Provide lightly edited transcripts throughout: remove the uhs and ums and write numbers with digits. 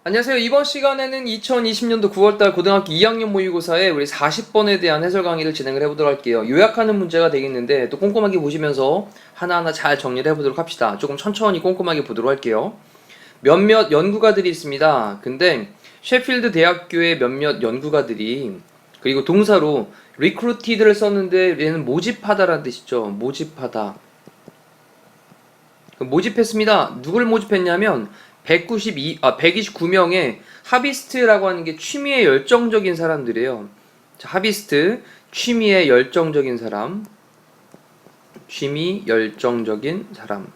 안녕하세요. 이번 시간에는 2020년도 9월달 고등학교 2학년 모의고사에 우리 40번에 대한 해설 강의를 진행을 해보도록 할게요. 요약하는 문제가 되겠는데 또 꼼꼼하게 보시면서 하나하나 잘 정리를 해보도록 합시다. 조금 천천히 꼼꼼하게 보도록 할게요. 몇몇 연구가들이 있습니다. 근데 셰필드 대학교의 몇몇 연구가들이 그리고 동사로 recruited를 썼는데 얘는 모집하다라는 뜻이죠. 모집하다. 모집했습니다. 누굴 모집했냐면 129명의 하비스트라고 하는 게 취미에 열정적인 사람들이에요. 자, 하비스트, 취미에 열정적인 사람. 취미 열정적인 사람.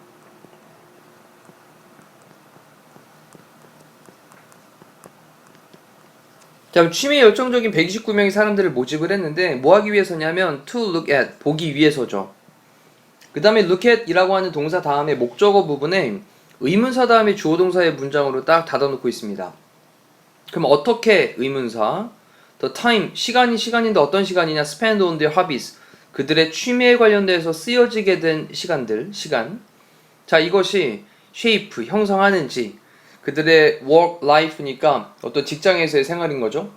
자, 취미에 열정적인 129명의 사람들을 모집을 했는데 뭐 하기 위해서냐면 to look at, 보기 위해서죠. 그 다음에 look at 이라고 하는 동사 다음에 목적어 부분에 의문사 다음에 주어 동사의 문장으로 딱 닫아놓고 있습니다. 그럼 어떻게 의문사? The time, 시간인데 어떤 시간이냐? spend on their hobbies. 그들의 취미에 관련돼서 쓰여지게 된 시간. 자, 이것이 shape, 형성하는지 그들의 work life니까 어떤 직장에서의 생활인 거죠.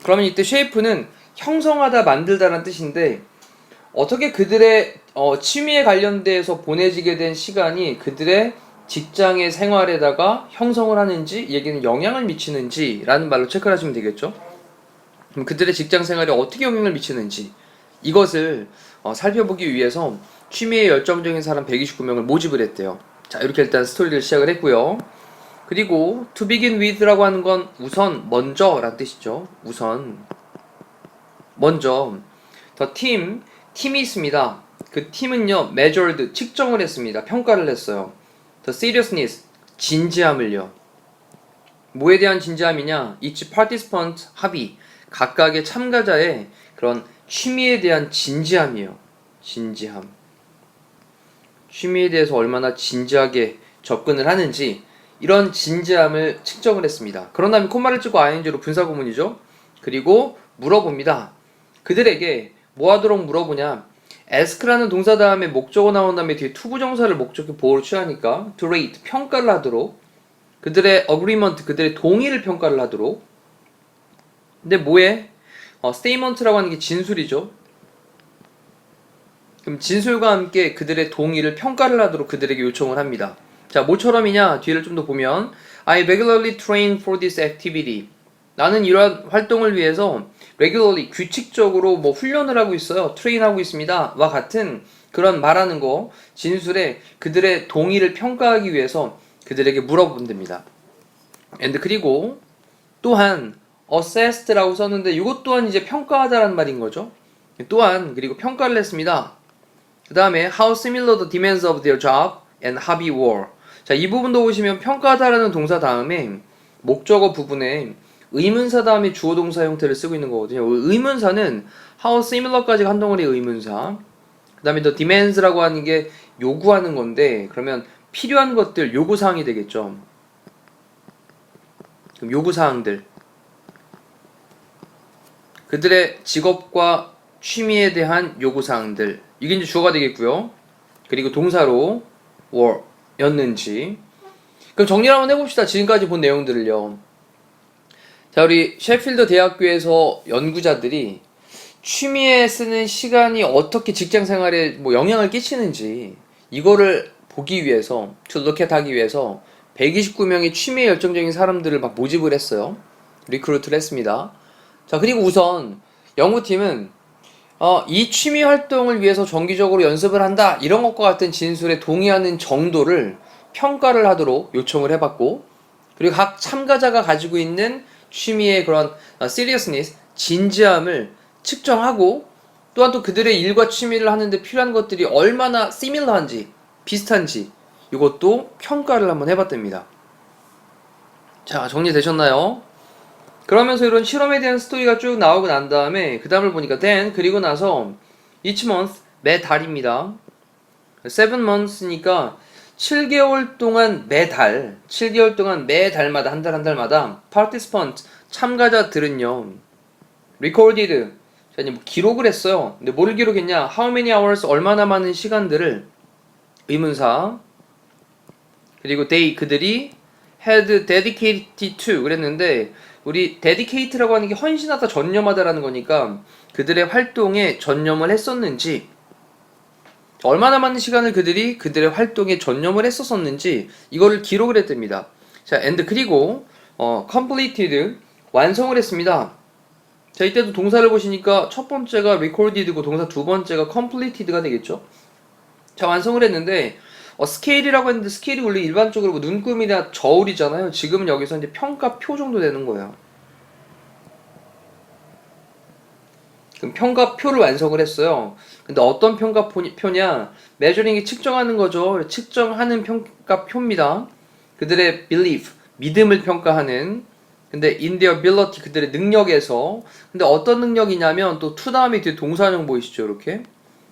그러면 이때 shape는 형성하다, 만들다라는 뜻인데 어떻게 그들의 취미에 관련돼서 보내지게 된 시간이 그들의 직장의 생활에다가 형성을 하는지, 얘기는 영향을 미치는지 라는 말로 체크를 하시면 되겠죠. 그럼 그들의 직장 생활에 어떻게 영향을 미치는지 이것을 살펴보기 위해서 취미에 열정적인 사람 129명을 모집을 했대요. 자, 이렇게 일단 스토리를 시작을 했고요. 그리고 to begin with라고 하는 건 우선, 먼저 라는 뜻이죠. 우선, 먼저 the team, 팀이 있습니다. 그 팀은요 measured, 측정을 했습니다. 평가를 했어요. The seriousness, 진지함을요. 뭐에 대한 진지함이냐? each participant hobby, 각각의 참가자의 그런 취미에 대한 진지함이에요. 진지함. 취미에 대해서 얼마나 진지하게 접근을 하는지 이런 진지함을 측정을 했습니다. 그런 다음에 콤마를 찍고 ing로 분사구문이죠. 그리고 물어봅니다. 그들에게 뭐 하도록 물어보냐? ask라는 동사 다음에 목적어 나온 다음에 뒤에 투부정사를 목적격 보호로 취하니까 to rate, 평가를 하도록 그들의 agreement, 그들의 동의를 평가를 하도록. 근데 뭐에? statement라고 하는 게 진술이죠. 그럼 진술과 함께 그들의 동의를 평가를 하도록 그들에게 요청을 합니다. 자, 뭐처럼이냐? 뒤를 좀 더 보면 I regularly train for this activity. 나는 이러한 활동을 위해서 regularly, 규칙적으로 뭐 훈련을 하고 있어요. 트레인하고 있습니다. 와 같은 그런 말하는 거, 진술에 그들의 동의를 평가하기 위해서 그들에게 물어본답니다. and 그리고 또한 assessed라고 썼는데 이것 또한 이제 평가하다라는 말인 거죠. 또한 그리고 평가를 했습니다. 그 다음에 how similar the demands of their job and hobby were. 자, 이 부분도 보시면 평가하다라는 동사 다음에 목적어 부분에 의문사 다음에 주어 동사 형태를 쓰고 있는 거거든요. 의문사는 how similar까지 한 덩어리 의문사. 그 다음에 the demands라고 하는 게 요구하는 건데 그러면 필요한 것들, 요구사항이 되겠죠. 그럼 요구사항들. 그들의 직업과 취미에 대한 요구사항들. 이게 이제 주어가 되겠고요. 그리고 동사로 were 였는지. 그럼 정리를 한번 해봅시다. 지금까지 본 내용들을요. 자, 우리 셰필드 대학교에서 연구자들이 취미에 쓰는 시간이 어떻게 직장 생활에 뭐 영향을 끼치는지 이거를 보기 위해서, to look at 하기 위해서 129명의 취미에 열정적인 사람들을 막 모집을 했어요. 리크루트를 했습니다. 자, 그리고 우선 연구팀은 이 취미 활동을 위해서 정기적으로 연습을 한다 이런 것과 같은 진술에 동의하는 정도를 평가를 하도록 요청을 해봤고, 그리고 각 참가자가 가지고 있는 취미의 그런 seriousness, 진지함을 측정하고 또한 또 그들의 일과 취미를 하는데 필요한 것들이 얼마나 similar한지, 비슷한지 이것도 평가를 한번 해봤답니다. 자, 정리되셨나요? 그러면서 이런 실험에 대한 스토리가 쭉 나오고 난 다음에 그 다음을 보니까 then, 그리고 나서 each month, 매 달입니다. 7 months니까 7개월 동안 매달, 7개월 동안 매달마다 한 달마다 participant, 참가자들은요 recorded, 자, 이제 뭐 기록을 했어요. 근데 뭘 기록했냐? How many hours, 얼마나 많은 시간들을 의문사 그리고 they, 그들이 had dedicated to 그랬는데 우리 dedicate라고 하는 게 헌신하다, 전념하다라는 거니까 그들의 활동에 전념을 했었는지, 얼마나 많은 시간을 그들이 그들의 활동에 전념을 했었었는지 이거를 기록을 했답니다. 자, and 그리고 completed 완성을 했습니다. 자, 이때도 동사를 보시니까 첫 번째가 recorded고 동사 두 번째가 completed가 되겠죠. 자, 완성을 했는데 스케일이라고 했는데 스케일이 원래 일반적으로 뭐 눈금이나 저울이잖아요. 지금은 여기서 이제 평가표 정도 되는 거예요. 그럼 평가표를 완성을 했어요. 근데 어떤 평가표냐? measuring이 측정하는 거죠. 측정하는 평가표입니다. 그들의 belief, 믿음을 평가하는. 근데 in their ability, 그들의 능력에서. 근데 어떤 능력이냐면 또 to 다음에 뒤에 동사형 보이시죠? 이렇게.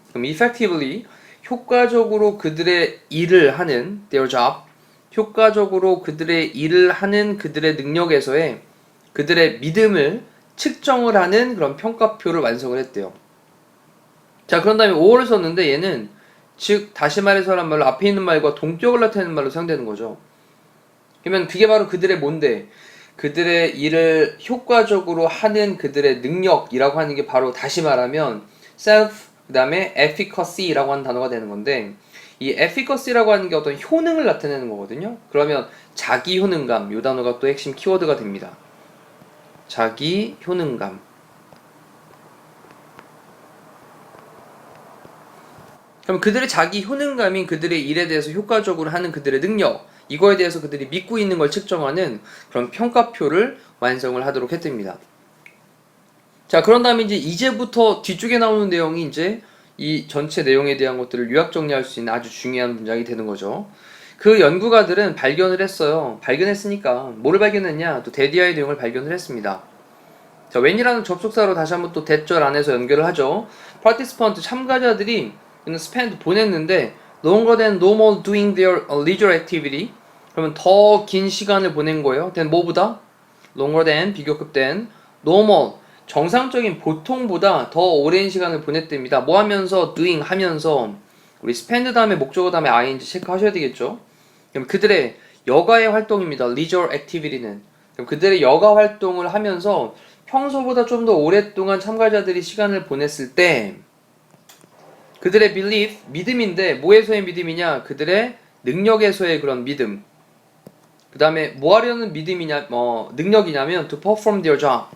그럼 effectively, 효과적으로 그들의 일을 하는 their job, 효과적으로 그들의 일을 하는 그들의 능력에서의 그들의 믿음을 측정을 하는 그런 평가표를 완성을 했대요. 자, 그런 다음에 5어를 썼는데 얘는 즉 다시 말해서란 말로 앞에 있는 말과 동격을 나타내는 말로 사용되는 거죠. 그러면 그게 바로 그들의 뭔데? 그들의 일을 효과적으로 하는 그들의 능력이라고 하는 게 바로 다시 말하면 self, 그 다음에 efficacy라고 하는 단어가 되는 건데, 이 efficacy라고 하는 게 어떤 효능을 나타내는 거거든요. 그러면 자기 효능감, 이 단어가 또 핵심 키워드가 됩니다. 자기 효능감. 그럼 그들의 자기 효능감인 그들의 일에 대해서 효과적으로 하는 그들의 능력, 이거에 대해서 그들이 믿고 있는 걸 측정하는 그런 평가표를 완성을 하도록 했답니다. 자, 그런 다음에 이제부터 뒤쪽에 나오는 내용이 이제 이 전체 내용에 대한 것들을 요약 정리할 수 있는 아주 중요한 문장이 되는 거죠. 그 연구가들은 발견을 했어요. 발견했으니까 뭐를 발견했냐? 또 데디아의 내용을 발견을 했습니다. 자, when이라는 접속사로 다시 한번 또 대절 안에서 연결을 하죠. participant, 참가자들이 spend 보냈는데 longer than normal doing their leisure activity, 그러면 더 긴 시간을 보낸 거예요. then 뭐보다? longer than 비교급 then normal, 정상적인 보통보다 더 오랜 시간을 보냈답니다. 뭐 하면서? doing 하면서. 우리 spend 다음에 목적어 다음에 ing 체크하셔야 되겠죠. 그럼 그들의 여가의 활동입니다. leisure activity는. 그럼 그들의 여가 활동을 하면서 평소보다 좀 더 오랫동안 참가자들이 시간을 보냈을 때 그들의 belief, 믿음인데 뭐에서의 믿음이냐? 그들의 능력에서의 그런 믿음. 그 다음에 뭐 하려는 믿음이냐, 능력이냐면 to perform their job,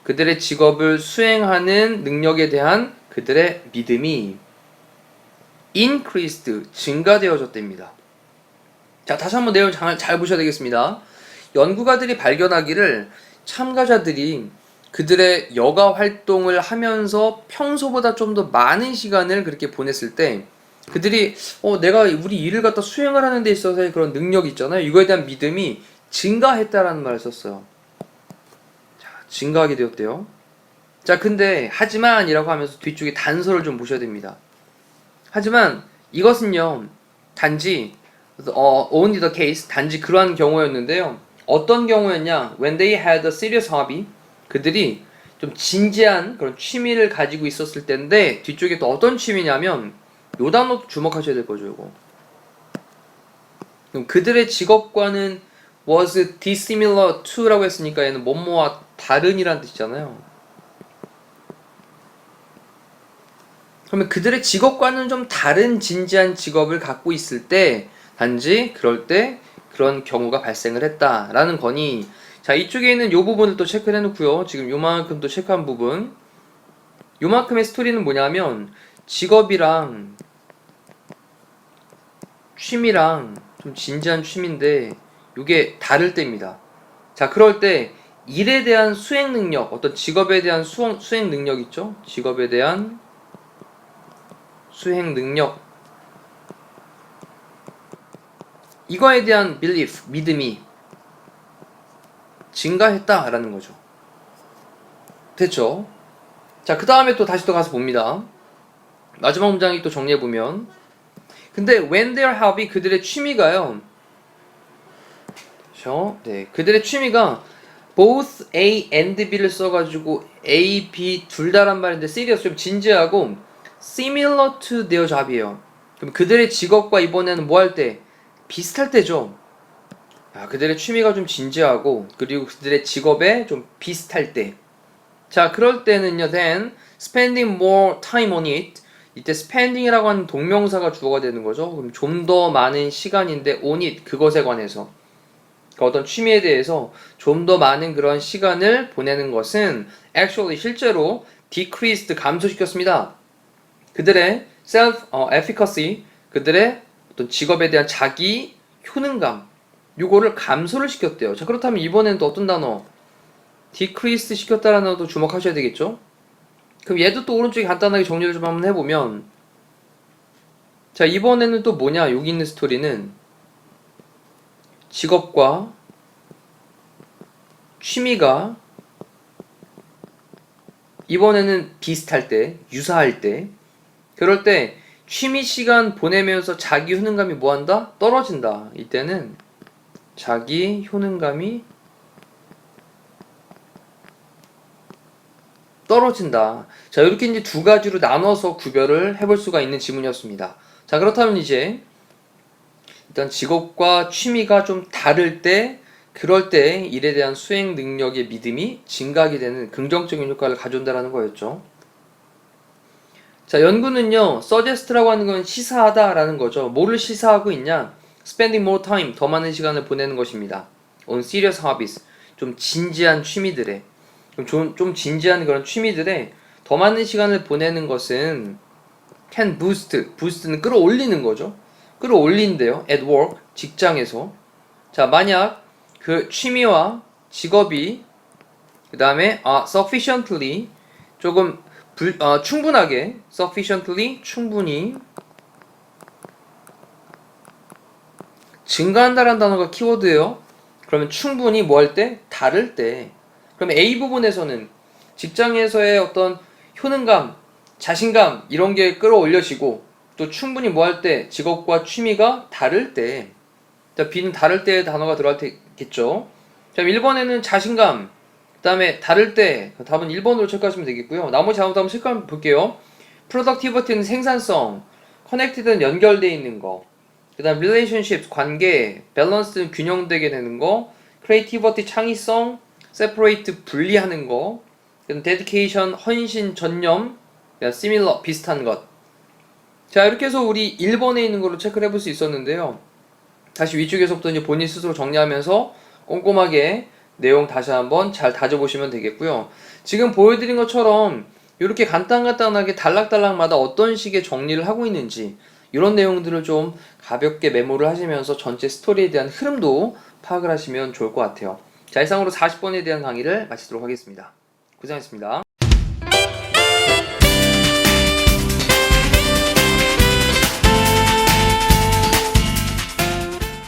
그들의 직업을 수행하는 능력에 대한 그들의 믿음이 increased, 증가되어졌답니다. 자, 다시 한번 내용 잘 보셔야 되겠습니다. 연구가들이 발견하기를 참가자들이 그들의 여가 활동을 하면서 평소보다 좀 더 많은 시간을 그렇게 보냈을 때 그들이 내가 우리 일을 갖다 수행을 하는 데 있어서의 그런 능력 있잖아요. 이거에 대한 믿음이 증가했다라는 말을 썼어요. 자, 증가하게 되었대요. 자, 근데 하지만이라고 하면서 뒤쪽에 단서를 좀 보셔야 됩니다. 하지만 이것은요, 단지 only the case, 단지 그러한 경우였는데요. 어떤 경우였냐? When they had a serious hobby, 그들이 좀 진지한 그런 취미를 가지고 있었을 때인데, 뒤쪽에 또 어떤 취미냐면 요 단어 주목하셔야 될 거죠. 이거. 그럼 그들의 직업과는 was dissimilar to라고 했으니까 얘는 뭐뭐와 다른이란 뜻이잖아요. 그러면 그들의 직업과는 좀 다른 진지한 직업을 갖고 있을 때, 단지 그럴 때 그런 경우가 발생을 했다라는 거니, 자, 이쪽에 있는 요 부분을 또 체크를 해놓고요. 지금 요만큼 또 체크한 부분, 요만큼의 스토리는 뭐냐면 직업이랑 취미랑 좀 진지한 취미인데 요게 다를 때입니다. 자, 그럴 때 일에 대한 수행 능력, 어떤 직업에 대한 수행 능력 있죠? 직업에 대한 수행 능력, 이거에 대한 belief, 믿음이 증가했다라는 거죠. 됐죠? 자, 그 다음에 또 다시 또 가서 봅니다. 마지막 문장이 또 정리해보면, 근데 when their hobby, 그들의 취미가요, 그렇죠? 네, 그들의 취미가 both A and B를 써가지고 A, B 둘 다란 말인데 serious 좀 진지하고 similar to their job이에요. 그럼 그들의 직업과 이번에는 뭐 할 때? 비슷할 때죠. 그들의 취미가 좀 진지하고 그리고 그들의 직업에 좀 비슷할 때. 자, 그럴 때는요, then spending more time on it. 이때 spending이라고 하는 동명사가 주어가 되는 거죠. 그럼 좀 더 많은 시간인데 on it 그것에 관해서. 그 어떤 취미에 대해서 좀 더 많은 그런 시간을 보내는 것은 actually 실제로 decreased 감소시켰습니다. 그들의 self efficacy, 그들의 어떤 직업에 대한 자기 효능감, 요거를 감소를 시켰대요. 자, 그렇다면 이번엔 또 어떤 단어? decrease 시켰다라는 단어도 주목하셔야 되겠죠? 그럼 얘도 또 오른쪽에 간단하게 정리를 좀 한번 해보면, 자, 이번에는 또 뭐냐? 여기 있는 스토리는 직업과 취미가 이번에는 비슷할 때, 유사할 때, 그럴 때 취미 시간 보내면서 자기 효능감이 뭐한다? 떨어진다. 이때는 자기 효능감이 떨어진다. 자, 이렇게 이제 두 가지로 나눠서 구별을 해볼 수가 있는 지문이었습니다. 자, 그렇다면 이제 일단 직업과 취미가 좀 다를 때, 그럴 때 일에 대한 수행 능력의 믿음이 증가하게 되는 긍정적인 효과를 가져온다는 거였죠. 자, 연구는요, suggest라고 하는 건 시사하다라는 거죠. 뭐를 시사하고 있냐? spending more time, 더 많은 시간을 보내는 것입니다. on serious hobbies, 좀 진지한 취미들에, 좀 진지한 그런 취미들에 더 많은 시간을 보내는 것은 can boost는 끌어올리는 거죠. 끌어올린대요. at work, 직장에서. 자, 만약 그 취미와 직업이 그 다음에 sufficiently 조금 충분하게 sufficiently 충분히 증가한다라는 단어가 키워드예요. 그러면 충분히 뭐 할 때? 다를 때. 그러면 A 부분에서는 직장에서의 어떤 효능감, 자신감 이런 게 끌어올려지고 또 충분히 뭐 할 때? 직업과 취미가 다를 때. 자, B는 다를 때의 단어가 들어갈 테겠죠. 자, 1번에는 자신감, 그 다음에 다를 때 답은 1번으로 체크하시면 되겠고요. 나머지 단어도 한번 체크해 볼게요. productivity는 생산성, connected는 연결되어 있는 거, 그 다음 relationships, 관계, balance는 균형되게 되는 거, creativity, 창의성, separate, 분리하는 거, 그 다음 dedication, 헌신, 전념, similar, 비슷한 것. 자, 이렇게 해서 우리 1번에 있는 걸로 체크를 해볼 수 있었는데요. 다시 위쪽에서부터 이제 본인 스스로 정리하면서 꼼꼼하게 내용 다시 한번 잘 다져보시면 되겠고요. 지금 보여드린 것처럼 이렇게 간단하게 단락단락마다 어떤 식의 정리를 하고 있는지 이런 내용들을 좀 가볍게 메모를 하시면서 전체 스토리에 대한 흐름도 파악을 하시면 좋을 것 같아요. 자, 이상으로 40번에 대한 강의를 마치도록 하겠습니다. 고생하셨습니다.